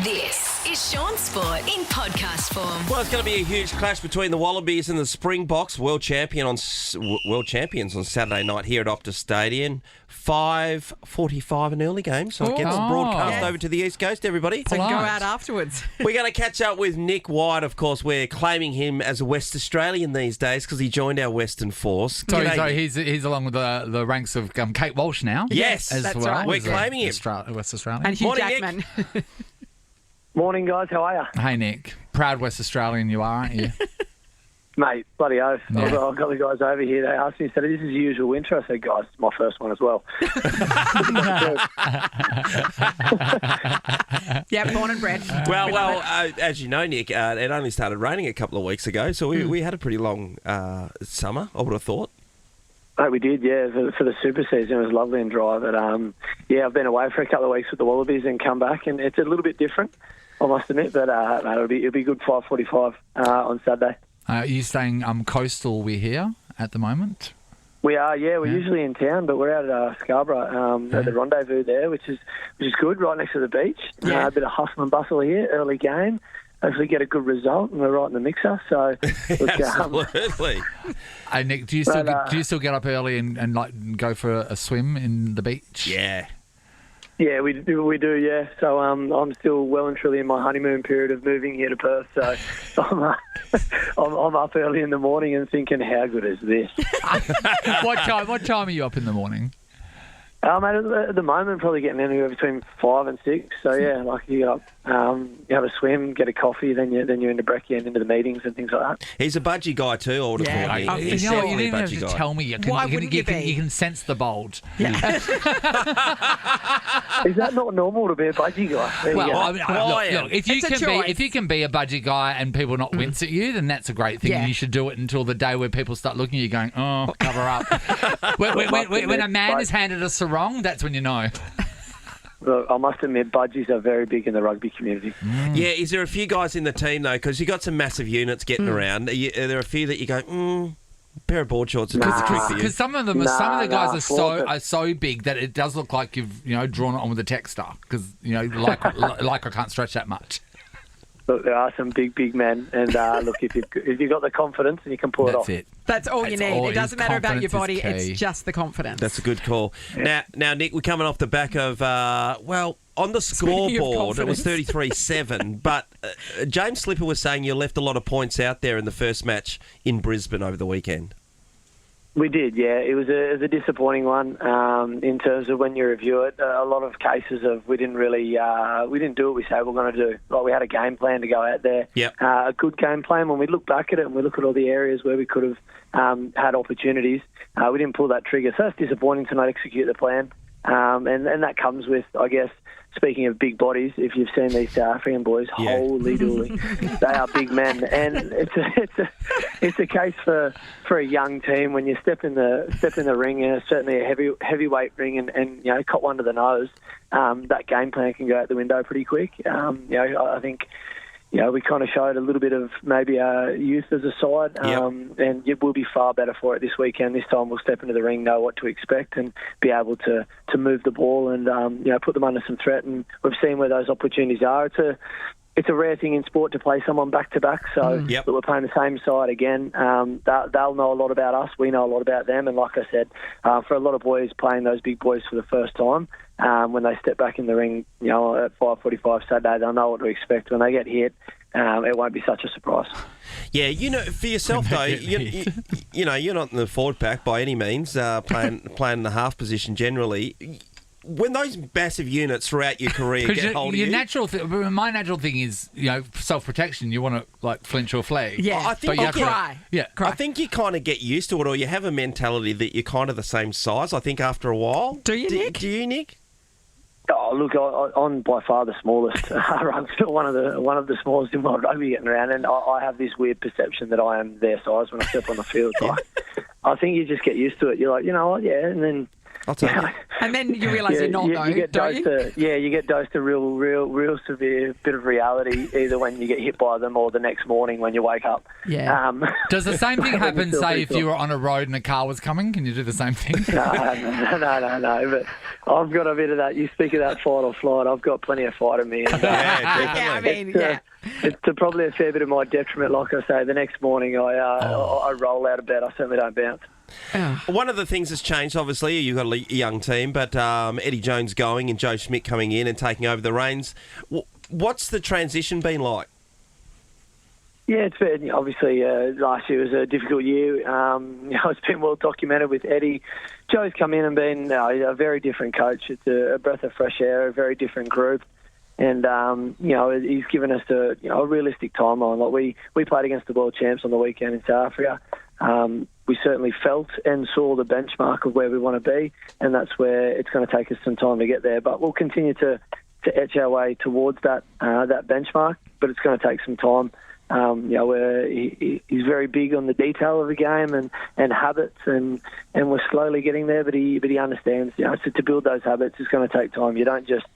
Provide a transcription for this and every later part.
This is Sean Sport in podcast form. Well, it's going to be a huge clash between the Wallabies and the Springboks, world champions on Saturday night here at Optus Stadium. 5:45 an early game, so it gets broadcast over to the East Coast, everybody. So go out afterwards. We're going to catch up with Nick White, of course. We're claiming him as a West Australian these days because he joined our Western Force. So he's along with the ranks of Kate Walsh now. Yes, that's right. We're claiming him. West Australian. And Hugh Morning, Jackman. Morning, guys. How are you? Hey, Nick. Proud West Australian you are, aren't you? Mate, bloody oath. Yeah. I've got the guys over here. They asked me, said, this is usual winter. I said, guys, it's my first one as well. Yeah, born and bred. Well, as you know, Nick, it only started raining a couple of weeks ago, so we had a pretty long summer, I would have thought. Mate, we did, yeah, for the super season. It was lovely and dry. But, I've been away for a couple of weeks with the Wallabies and come back, and it's a little bit different, I must admit. But it'll be good 5:45 on Saturday. Are you staying coastal, we're here at the moment? We are, yeah. We're usually in town, but we're out at Scarborough at the rendezvous there, which is good, right next to the beach. Yeah. A bit of hustle and bustle here, early game. Hopefully get a good result, and we're right in the mixer. So, Absolutely. Hey, Nick, do you still get up early and like go for a swim in the beach? Yeah. Yeah, we do, yeah. So I'm still well and truly in my honeymoon period of moving here to Perth. So I'm up early in the morning and thinking, how good is this? What time are you up in the morning? Mate, at the moment, probably getting anywhere between 5 and 6. So yeah, like you get up, you have a swim, get a coffee, then you're into brekkie and into the meetings and things like that. He's a budgie guy too, I would have thought. You know, you definitely didn't a have budgie to guy. tell me. Why wouldn't you be? You can sense the bulge. Is that not normal to be a budgie guy? There you go. Look, if you It's a can choice. if you can be a budgie guy and people not wince at you, then that's a great thing. Yeah. And you should do it until the day where people start looking at you going, oh, cover up. when a man is handed a sarong, that's when you know. Look, I must admit, budgies are very big in the rugby community. Yeah, is there a few guys in the team, though? Because you got some massive units getting around. Are there a few that you go, pair of board shorts is just a trick for you? Because some of the guys are so big that it does look like you've drawn it on with a texter. Because like I can't stretch that much. Look, there are some big men, and look, if you've got the confidence and you can pull it off. That's it. That's all you need. It doesn't matter about your body. Confidence is key. It's just the confidence. That's a good call. Now, Nick, we're coming off the back of, on the scoreboard, it was 33-7, but James Slipper was saying you left a lot of points out there in the first match in Brisbane over the weekend. We did, yeah. It was a disappointing one in terms of when you review it. A lot of cases of we didn't do what we say we're going to do. Like we had a game plan to go out there, a good game plan. When we look back at it and we look at all the areas where we could have had opportunities, we didn't pull that trigger. So it's disappointing to not execute the plan. And that comes with, I guess, speaking of big bodies, if you've seen these South African boys, holy dooly, they are big men, and it's a case for a young team when you step in the ring, and certainly a heavyweight ring, and caught one to the nose. That game plan can go out the window pretty quick. I think. We kind of showed a little bit of maybe youth as a side, and it will be far better for it this weekend. This time we'll step into the ring, know what to expect, and be able to move the ball and put them under some threat. And we've seen where those opportunities are. It's a rare thing in sport to play someone back to back, so that we're playing the same side again. They'll know a lot about us. We know a lot about them, and like I said, for a lot of boys playing those big boys for the first time. When they step back in the ring, at 5:45 Saturday, they'll know what to expect. When they get hit, it won't be such a surprise. Yeah, for yourself though, you're not in the forward pack by any means, playing in the half position generally. When those massive units throughout your career get hold of you... my natural thing is, self-protection. You want to, flinch or flee. Yeah, I think cry. Yeah. I think you kind of get used to it, or you have a mentality that you're kind of the same size, I think, after a while. Do you, Nick? Do you, Nick? Oh, look, I'm by far the smallest. I'm still one of the smallest in world rugby getting around, and I have this weird perception that I am their size when I step on the field. I think you just get used to it. You're like, you know what, yeah, and then I'll take it. And then you realise you're not, though, you get don't you? you get dosed to real severe bit of reality, either when you get hit by them or the next morning when you wake up. Yeah. Does the same thing happen, say, if you were on a road and a car was coming? Can you do the same thing? No. But I've got a bit of that. You speak of that fight or flight. I've got plenty of fight in me. And, Yeah, I mean, it's probably a fair bit of my detriment. Like I say, the next morning I roll out of bed. I certainly don't bounce. One of the things that's changed, obviously, you've got a young team, but Eddie Jones going and Joe Schmidt coming in and taking over the reins. What's the transition been like? Yeah, it's been, obviously, last year was a difficult year. It's been well documented with Eddie. Joe's come in and been a very different coach. It's a breath of fresh air, a very different group. And, he's given us a realistic timeline. Like we played against the world champs on the weekend in South Africa. We certainly felt and saw the benchmark of where we want to be, and that's where it's going to take us some time to get there. But we'll continue to etch our way towards that benchmark, but it's going to take some time. He's very big on the detail of the game and habits, and we're slowly getting there. But he understands. To build those habits, it's going to take time. You don't just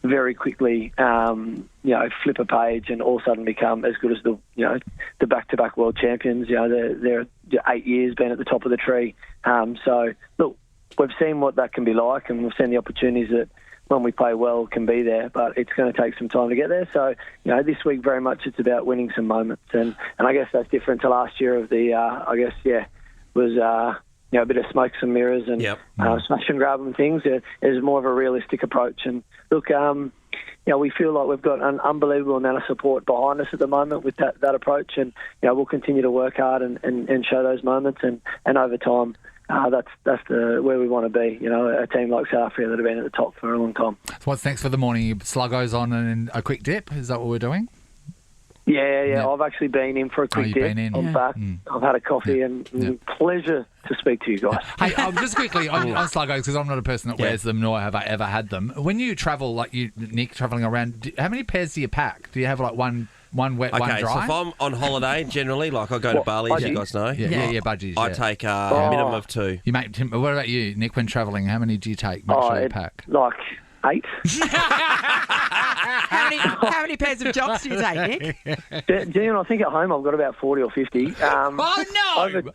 very quickly, flip a page and all of a sudden become as good as the back-to-back world champions. They're 8 years been at the top of the tree. So look, we've seen what that can be like, and we've seen the opportunities that when we play well can be there, but it's going to take some time to get there. So, this week very much it's about winning some moments, and I guess that's different to last year of the, was a bit of smokes and mirrors and smash and grab and things. It is more of a realistic approach. And look, we feel like we've got an unbelievable amount of support behind us at the moment with that approach, and we'll continue to work hard and show those moments, and over time. That's where we want to be. A team like South Africa that have been at the top for a long time. So what's next for the morning? Sluggos on and a quick dip? Is that what we're doing? Yeah. I've actually been in for a quick dip. I'm back. I've had a coffee and pleasure to speak to you guys. Hey, just quickly on Sluggos, because I'm not a person that wears them, nor have I ever had them. When you travel, like you, Nick, travelling around, how many pairs do you pack? Do you have like one wet, one dry? Okay, so if I'm on holiday, generally, like I go to Bali, as you guys know. Yeah, budgies. I take a minimum of 2. What about you, Nick, when travelling? How many do you take? Make sure you pack. Like 8. How many pairs of jocks do you take, Nick? Dean, I think at home I've got about 40 or 50. Oh, no!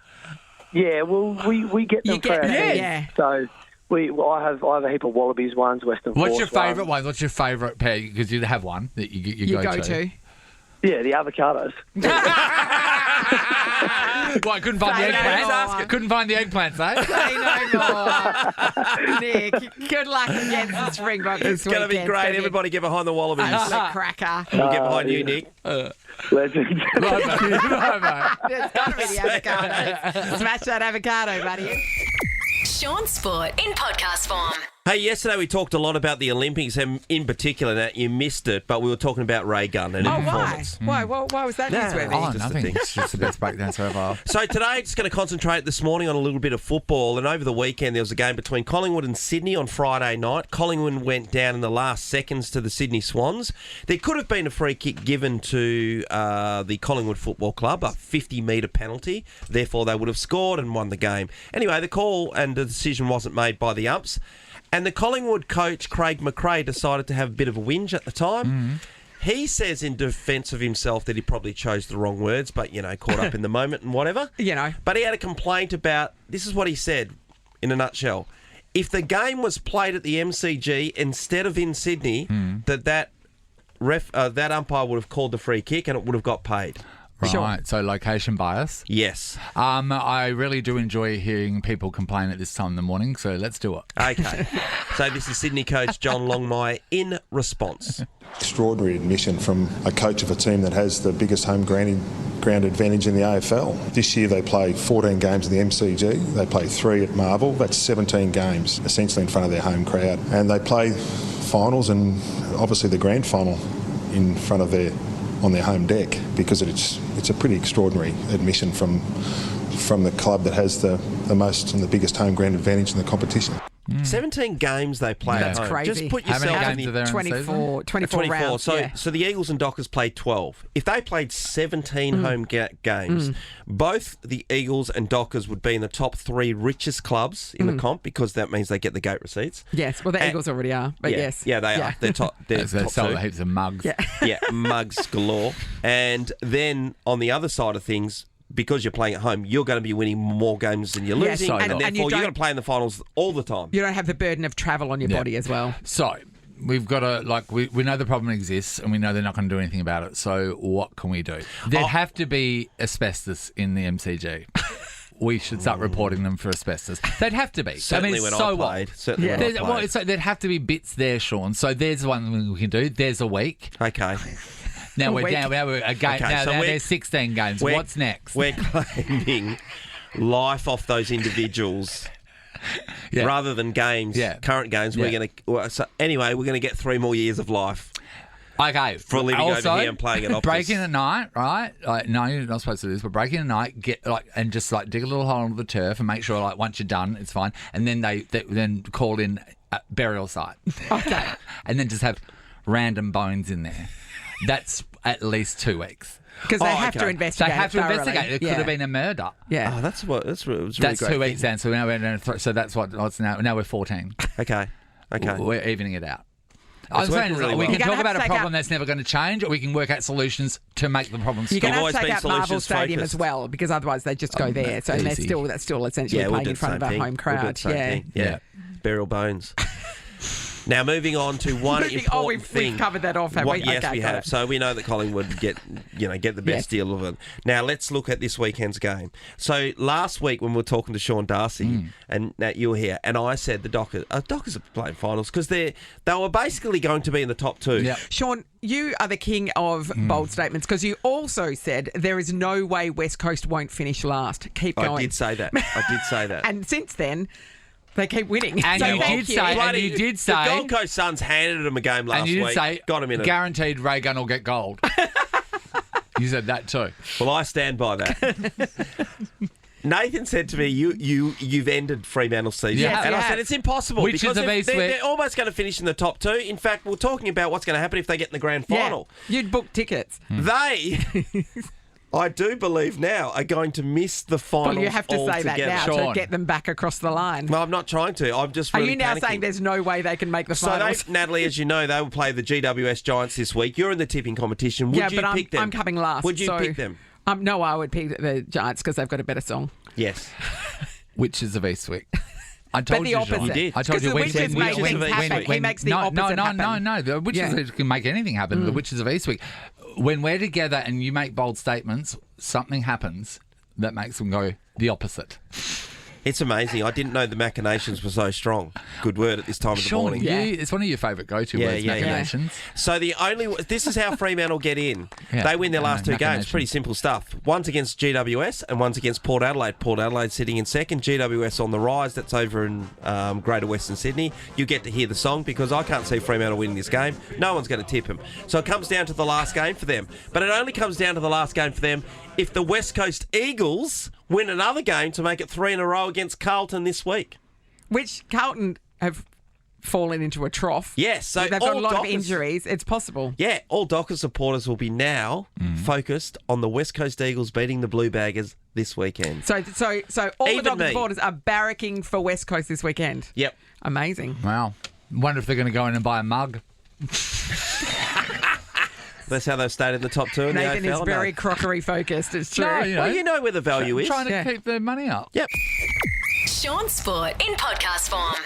We get them for our team. So I have a heap of Wallabies ones, Western Force. What's your favourite one? What's your favourite pair? Because you have one that you go to. Yeah, the avocados. Why, couldn't find the eggplants? Couldn't find the eggplants, eh? Say no more. Nick, good luck against the Springboks this weekend. It's going to be great. Everybody get behind the Wallabies. Cracker. We'll get behind you, Nick. Legend. Bye, mate. It's got to be the avocado. Smash that avocado, buddy. Sean Sport in podcast form. Hey, yesterday we talked a lot about the Olympics, and in particular, that you missed it, but we were talking about Ray Gunn and his performance. Why? Why was that newsworthy? Oh, nothing. It's just the best breakdance ever. So today, just going to concentrate this morning on a little bit of football, and over the weekend there was a game between Collingwood and Sydney on Friday night. Collingwood went down in the last seconds to the Sydney Swans. There could have been a free kick given to the Collingwood Football Club, a 50-metre penalty. Therefore, they would have scored and won the game. Anyway, the call and the decision wasn't made by the umps. And the Collingwood coach, Craig McRae, decided to have a bit of a whinge at the time. Mm-hmm. He says in defence of himself that he probably chose the wrong words, but, caught up in the moment and whatever. But he had a complaint about, this is what he said in a nutshell. If the game was played at the MCG instead of in Sydney, that umpire would have called the free kick and it would have got paid. Right, so location bias. Yes. I really do enjoy hearing people complain at this time in the morning, so let's do it. Okay. So this is Sydney coach John Longmire in response. Extraordinary admission from a coach of a team that has the biggest home ground advantage in the AFL. This year they play 14 games in the MCG. They play 3 at Marvel. That's 17 games, essentially in front of their home crowd. And they play finals and obviously the grand final in front of on their home deck, because it's a pretty extraordinary admission from the club that has the most and the biggest home ground advantage in the competition. 17 games they play That's at home. crazy. Just put How many yourself in games the are there in the season? 24 rounds. So, yeah. so the Eagles and Dockers played 12. If they played 17 home games, both the Eagles and Dockers would be in the top 3 richest clubs in the comp, because that means they get the gate receipts. Yes, well, the And- Eagles already are, but yes. Yeah, they are. They're top. They're They top sell 2. heaps of mugs. Yeah. Yeah, mugs galore. And then on the other side of things, because you're playing at home, you're going to be winning more games than you're Yes, losing, and- and and you therefore you're don't- going to play in the finals all the time. You don't have the burden of travel on your Yeah. body as well. So we've got to, we know the problem exists and we know they're not going to do anything about it. So what can we do? There'd have to be asbestos in the MCG. We should start reporting them for asbestos. They'd have to be. Certainly when I played. Certainly when I There's, played. so there'd have to be bits there, Sean. So there's one thing we can do. There's a week. Okay. Now we're week. down. Now we're a game. Okay, now so now we're- there's 16 games. We're- What's next? We're claiming life off those individuals Yeah. rather than games. Yeah. Current games. Yeah. We're going to. So anyway, we're going to get 3 more years of life. Okay. For living also, over here and playing at Optus. breaking at night, right? No, you're not supposed to do this, but breaking at night, dig a little hole into the turf and make sure once you're done, it's fine. And then they then call in a burial site. Okay. And then just have random bones in there. That's at least 2 weeks. Because they Oh, have to okay. investigate. They have to thoroughly. investigate. It Yeah. could have been a murder. Yeah. Oh, that's really That's great. 2 weeks down. So now so that's what's now. Now we're 14. Okay. We're evening it out. I'm saying working is really we well. can You're talk gonna about have a to take problem out- that's never going to change, or we can work out solutions to make the problem You're stop. going to always have to take been out Marvel solutions Stadium focused. as well, because otherwise they just go there. So and easy. that's still essentially Yeah, we'll playing do in the front same of a thing. home We'll do crowd. the same Yeah. thing. Yeah. Burial bones. Now, moving on to one important we've thing. covered that off, haven't we? Yes, Okay, we got have. it. So we know that Collingwood get the best Yes. deal of it. Now, let's look at this weekend's game. So last week when we were talking to Sean Darcy, and Nat, you were here, and I said the Dockers are playing finals because they were basically going to be in the top 2. Yeah. Sean, you are the king of bold statements because you also said there is no way West Coast won't finish last. Keep going. I did say that. And since then, they keep winning. And so you thank did say- and Bloody- you did the say- Gold Coast Suns handed them a game last And you did week. say, got him in it. guaranteed Ray Gunn will get gold. You said that too. Well, I stand by that. Nathan said to me, "You've ended Fremantle's season," Yes, and you I said have. it's impossible Which is because a beast they're almost going to finish in the top 2. In fact, we're talking about what's going to happen if they get in the grand Yeah. final. You'd book tickets. They, I do believe now, are going to miss the finals. Well, you have to say that altogether. now Sean. to get them back across the line. No, I'm not trying to. I'm just. Are Really you now panicking. saying there's no way they can make the So finals? Natalie, as you know, they will play the GWS Giants this week. You're in the tipping competition. Would yeah, you but pick them? I'm coming last. Would you so, pick them? No, I would pick the Giants because they've got a better song. Yes. Witches of Eastwick. I told the you, opposite. Sean. You did. I told 'Cause you the when witches make things happen. He makes the no, opposite happen. No. The witches Yeah. can make anything happen. The witches of Eastwick. When we're together and you make bold statements, something happens that makes them go the opposite. It's amazing. I didn't know the machinations were so strong. Good word at this time of the Sean, morning. Yeah. it's one of your favourite go-to words, Yeah. machinations. So this is how Fremantle get in. Yeah, They win their last 2 games. machinations. Pretty simple stuff. One's against GWS and one's against Port Adelaide. Port Adelaide sitting in second. GWS on the rise. That's over in Greater Western Sydney. You get to hear the song because I can't see Fremantle winning this game. No one's going to tip them. So it comes down to the last game for them. But it only comes down to the last game for them if the West Coast Eagles win another game to make it 3 in a row against Carlton this week. Which Carlton have fallen into a trough. Yes, so they've got all a lot of Dockers- injuries. It's possible. Yeah, all Dockers supporters will be now focused on the West Coast Eagles beating the Blue Baggers this weekend. So all Even the Dockers me. supporters are barracking for West Coast this weekend. Yep. Amazing. Wow. Wonder if they're going to go in and buy a mug. That's how they've stayed in the top 2 in Nathan the AFL. is very crockery focused. It's true. No, you know. Well, you know where the value is. Trying to Yeah. keep their money up. Yep. Sean Sport in podcast form.